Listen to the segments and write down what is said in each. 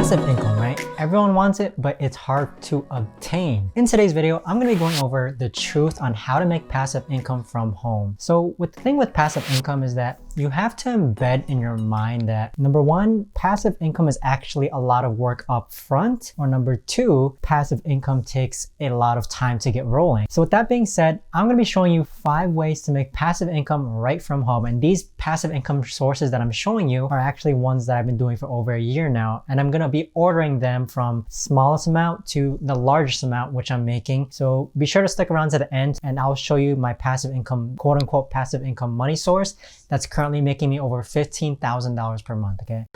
Passive income, right? Everyone wants it, but it's hard to obtain. In today's video, I'm going to be going over the truth on how to make passive income from home. So the thing with passive income is that you have to embed in your mind that number one, passive income is actually a lot of work up front, or number two, passive income takes a lot of time to get rolling. So with that being said, I'm going to be showing you 5 ways to make passive income right from home. And these passive income sources that I'm showing you are actually ones that I've been doing for over a year now. And I'm going to be ordering them from smallest amount to the largest amount, which I'm making. So be sure to stick around to the end and I'll show you my passive income, quote unquote, passive income money source that's currently making me over $15,000 per month, okay?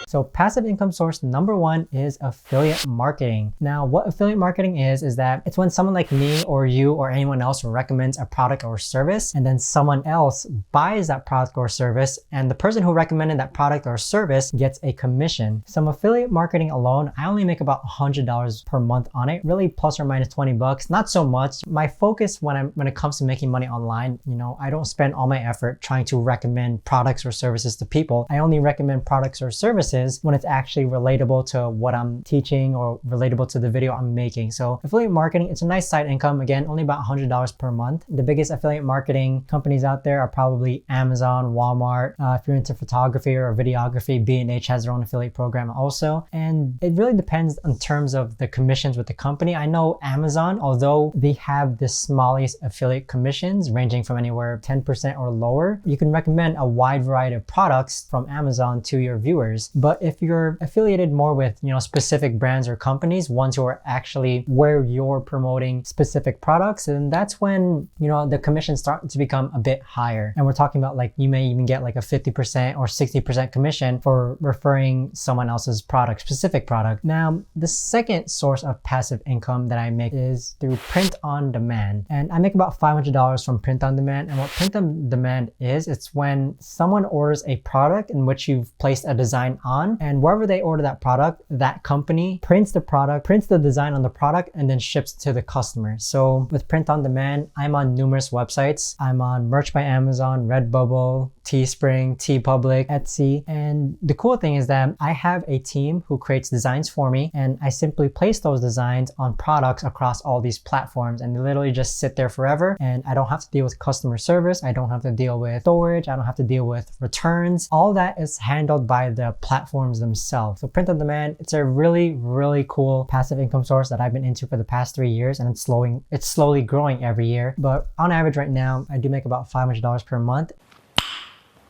So passive income source number one is affiliate marketing. Now, what affiliate marketing is that it's when someone like me or you or anyone else recommends a product or service, and then someone else buys that product or service, and the person who recommended that product or service gets a commission. Some affiliate marketing alone, I only make about $100 per month on it, really plus or minus 20 bucks, not so much. My focus when it comes to making money online, I don't spend all my effort trying to recommend products or services to people. I only recommend products or services when it's actually relatable to what I'm teaching or relatable to the video I'm making. So affiliate marketing, it's a nice side income. Again, only about $100 per month. The biggest affiliate marketing companies out there are probably Amazon, Walmart. If you're into photography or videography, B&H has their own affiliate program also. And it really depends in terms of the commissions with the company. I know Amazon, although they have the smallest affiliate commissions ranging from anywhere 10% or lower, you can recommend a wide variety of products from Amazon to your viewers. But if you're affiliated more with, specific brands or companies, ones who are actually where you're promoting specific products, and that's when, the commissions start to become a bit higher. And we're talking about like, you may even get like a 50% or 60% commission for referring someone else's product, specific product. Now, the second source of passive income that I make is through print on demand. And I make about $500 from print on demand. And what print on demand is, it's when someone orders a product in which you've placed a design on, and wherever they order that product, that company prints the product, prints the design on the product, and then ships to the customer. So with print on demand, I'm on numerous websites. I'm on Merch by Amazon, Redbubble, Teespring, TeePublic, Etsy. And the cool thing is that I have a team who creates designs for me, and I simply place those designs on products across all these platforms, and they literally just sit there forever. And I don't have to deal with customer service. I don't have to deal with storage. I don't have to deal with returns. All that is handled by the platforms themselves. So print on demand, it's a really, really cool passive income source that I've been into for the past 3 years, and it's slowly growing every year. But on average right now, I do make about $500 per month.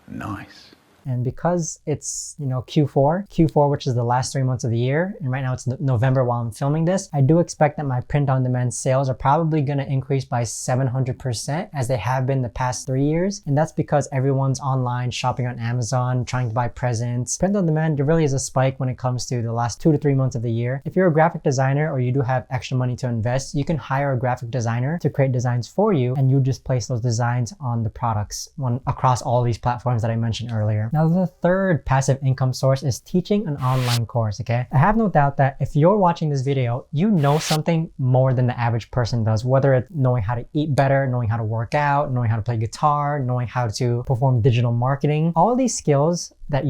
Nice. And because it's, Q4, which is the last 3 months of the year, and right now it's November while I'm filming this, I do expect that my print-on-demand sales are probably going to increase by 700% as they have been the past 3 years. And that's because everyone's online shopping on Amazon, trying to buy presents. Print-on-demand, there really is a spike when it comes to the last 2 to 3 months of the year. If you're a graphic designer or you do have extra money to invest, you can hire a graphic designer to create designs for you, and you just place those designs on the products across all these platforms that I mentioned earlier. Now, the third passive income source is teaching an online course, okay? I have no doubt that if you're watching this video, you know something more than the average person does, whether it's knowing how to eat better, knowing how to work out, knowing how to play guitar, knowing how to perform digital marketing. All these skills that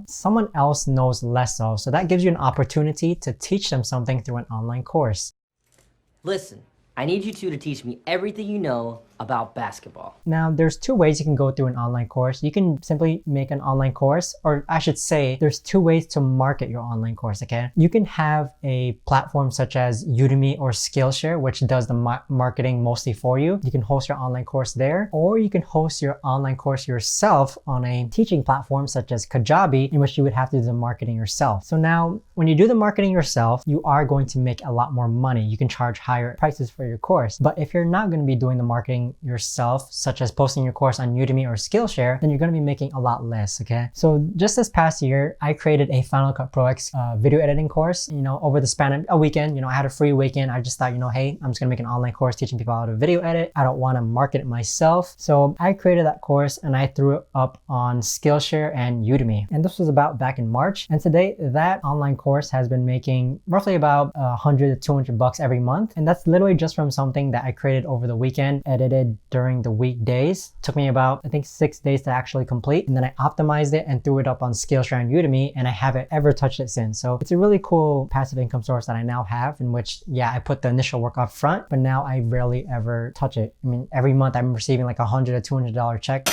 someone else knows less of. So that gives you an opportunity to teach them something through an online course. Listen, I need you two to teach me everything you know about basketball. Now, there's 2 ways you can go through an online course. You can simply make an online course, or I should say, there's 2 ways to market your online course, okay? You can have a platform such as Udemy or Skillshare, which does the marketing mostly for you. You can host your online course there, or you can host your online course yourself on a teaching platform such as Kajabi, in which you would have to do the marketing yourself. So now, when you do the marketing yourself, you are going to make a lot more money. You can charge higher prices for your course. But if you're not going to be doing the marketing yourself, such as posting your course on Udemy or Skillshare, then you're going to be making a lot less, okay? So just this past year, I created a Final Cut Pro X video editing course, over the span of a weekend. I had a free weekend. I just thought, hey, I'm just gonna make an online course teaching people how to video edit. I don't want to market it myself. So I created that course and I threw it up on Skillshare and Udemy. And this was about back in March. And today, that online course has been making roughly about 100 to 200 bucks every month. And that's literally just from something that I created over the weekend, edited, edited during the weekdays. Took me about, I think, 6 days to actually complete. And then I optimized it and threw it up on Skillshare and Udemy, and I haven't ever touched it since. So it's a really cool passive income source that I now have, in which, yeah, I put the initial work up front, but now I rarely ever touch it. I mean, every month I'm receiving like $100 to $200 check.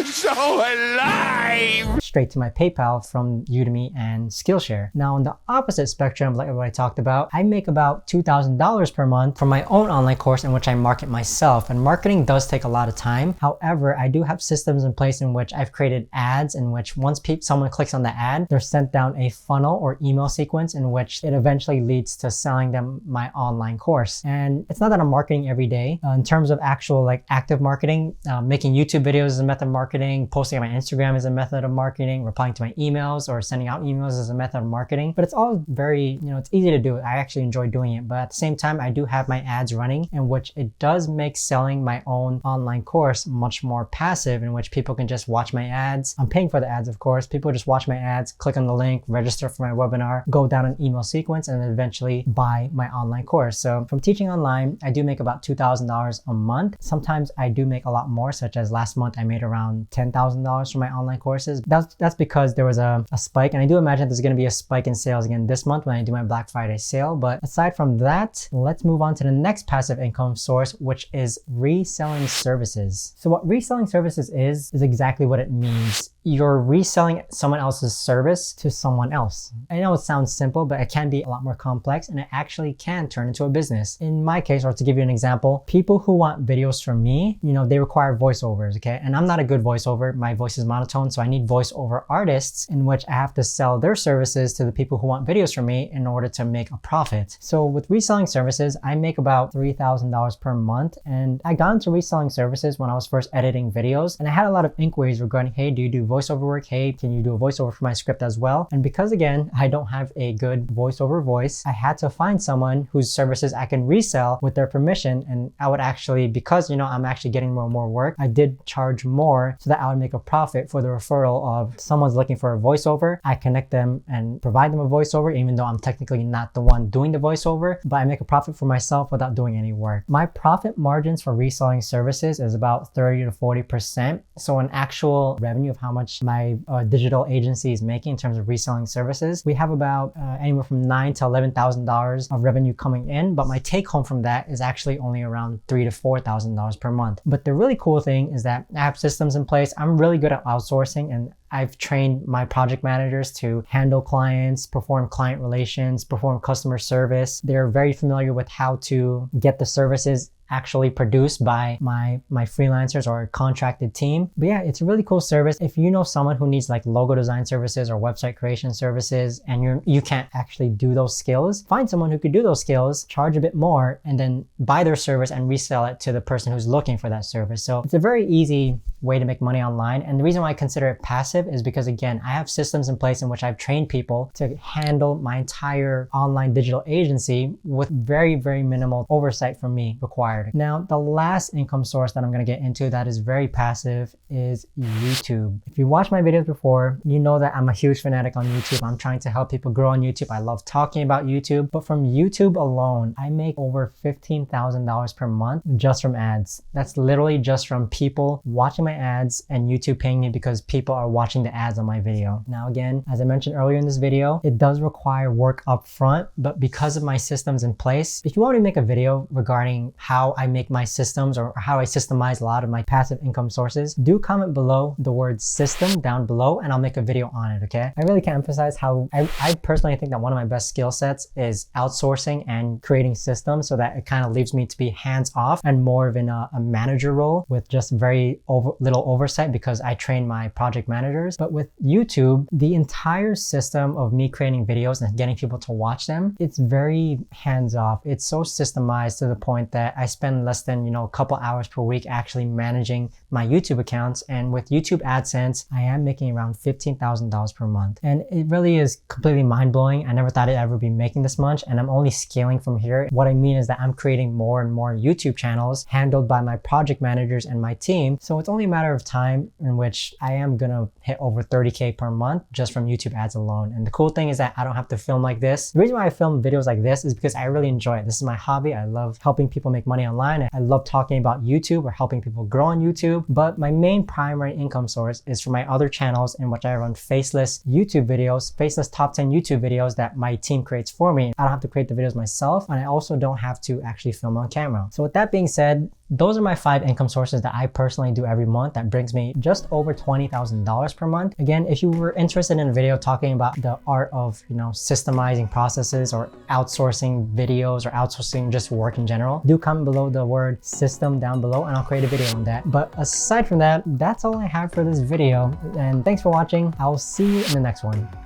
So alive! Straight to my PayPal from Udemy and Skillshare. Now, on the opposite spectrum, like what I talked about, I make about $2,000 per month from my own online course in which I market myself. And marketing does take a lot of time. However, I do have systems in place in which I've created ads in which once someone clicks on the ad, they're sent down a funnel or email sequence in which it eventually leads to selling them my online course. And it's not that I'm marketing every day. In terms of actual like active marketing, making YouTube videos is a method of marketing, posting on my Instagram is a method of marketing, replying to my emails or sending out emails is a method of marketing. But it's all very, it's easy to do. I actually enjoy doing it. But at the same time, I do have my ads running, in which it does make selling my own online course much more passive, in which people can just watch my ads. I'm paying for the ads, of course. People just watch my ads, click on the link, register for my webinar, go down an email sequence, and then eventually buy my online course. So from teaching online, I do make about $2,000 a month. Sometimes I do make a lot more, such as last month I made around $10,000 for my online courses. That's because there was a spike, and I do imagine there's going to be a spike in sales again this month when I do my Black Friday sale. But aside from that, let's move on to the next passive income source, which is reselling services. So what reselling services is exactly what it means. You're reselling someone else's service to someone else. I know it sounds simple, but it can be a lot more complex, and it actually can turn into a business. In my case, or to give you an example, people who want videos from me, they require voiceovers, okay? And I'm not a good voiceover. My voice is monotone, so I need voiceover artists in which I have to sell their services to the people who want videos from me in order to make a profit. So with reselling services, I make about $3,000 per month. And I got into reselling services when I was first editing videos, and I had a lot of inquiries regarding, hey, do you do voiceover work? Hey, can you do a voiceover for my script as well? And because again, I don't have a good voiceover voice, I had to find someone whose services I can resell with their permission. And I would actually, because I'm actually getting more and more work, I did charge more so that I would make a profit for the referral of someone's looking for a voiceover. I connect them and provide them a voiceover, even though I'm technically not the one doing the voiceover, but I make a profit for myself without doing any work. My profit margins for reselling services is about 30 to 40%. So an actual revenue of how much my digital agency is making in terms of reselling services, we have about anywhere from $9,000 to $11,000 of revenue coming in, but my take home from that is actually only around $3,000 to $4,000 per month. But the really cool thing is that I have systems in place. I'm really good at outsourcing, and I've trained my project managers to handle clients, perform client relations, perform customer service. They're very familiar with how to get the services actually produced by my freelancers or contracted team. But yeah, it's a really cool service. If you know someone who needs like logo design services or website creation services, and you can't actually do those skills, find someone who could do those skills, charge a bit more, and then buy their service and resell it to the person who's looking for that service. So it's a very easy way to make money online. And the reason why I consider it passive is because, again, I have systems in place in which I've trained people to handle my entire online digital agency with very, very minimal oversight from me required. Now, the last income source that I'm going to get into that is very passive is YouTube. If you watched my videos before, you know that I'm a huge fanatic on YouTube. I'm trying to help people grow on YouTube. I love talking about YouTube, but from YouTube alone, I make over $15,000 per month just from ads. That's literally just from people watching my ads and YouTube paying me because people are watching the ads on my video. Now, again, as I mentioned earlier in this video, it does require work up front, but because of my systems in place, if you want me to make a video regarding how I make my systems or how I systemize a lot of my passive income sources, do comment below the word system down below and I'll make a video on it, okay? I really can't emphasize how I personally think that one of my best skill sets is outsourcing and creating systems so that it kind of leaves me to be hands off and more of in a manager role with just very little oversight because I train my project managers. But with YouTube, the entire system of me creating videos and getting people to watch them, it's very hands off. It's so systemized to the point that I spend less than, a couple hours per week actually managing my YouTube accounts. And with YouTube AdSense, I am making around $15,000 per month. And it really is completely mind-blowing. I never thought I'd ever be making this much, and I'm only scaling from here. What I mean is that I'm creating more and more YouTube channels handled by my project managers and my team. So it's only a matter of time in which I am gonna hit over 30K per month just from YouTube ads alone. And the cool thing is that I don't have to film like this. The reason why I film videos like this is because I really enjoy it. This is my hobby. I love helping people make money online. I love talking about YouTube or helping people grow on YouTube. But my main primary income source is from my other channels in which I run faceless YouTube videos, faceless top 10 YouTube videos that my team creates for me. I don't have to create the videos myself, and I also don't have to actually film on camera. So with that being said, those are my 5 income sources that I personally do every month that brings me just over $20,000 per month. Again, if you were interested in a video talking about the art of, systemizing processes or outsourcing videos or outsourcing just work in general, do comment below the word system down below and I'll create a video on that. But aside from that, that's all I have for this video. And thanks for watching. I'll see you in the next one.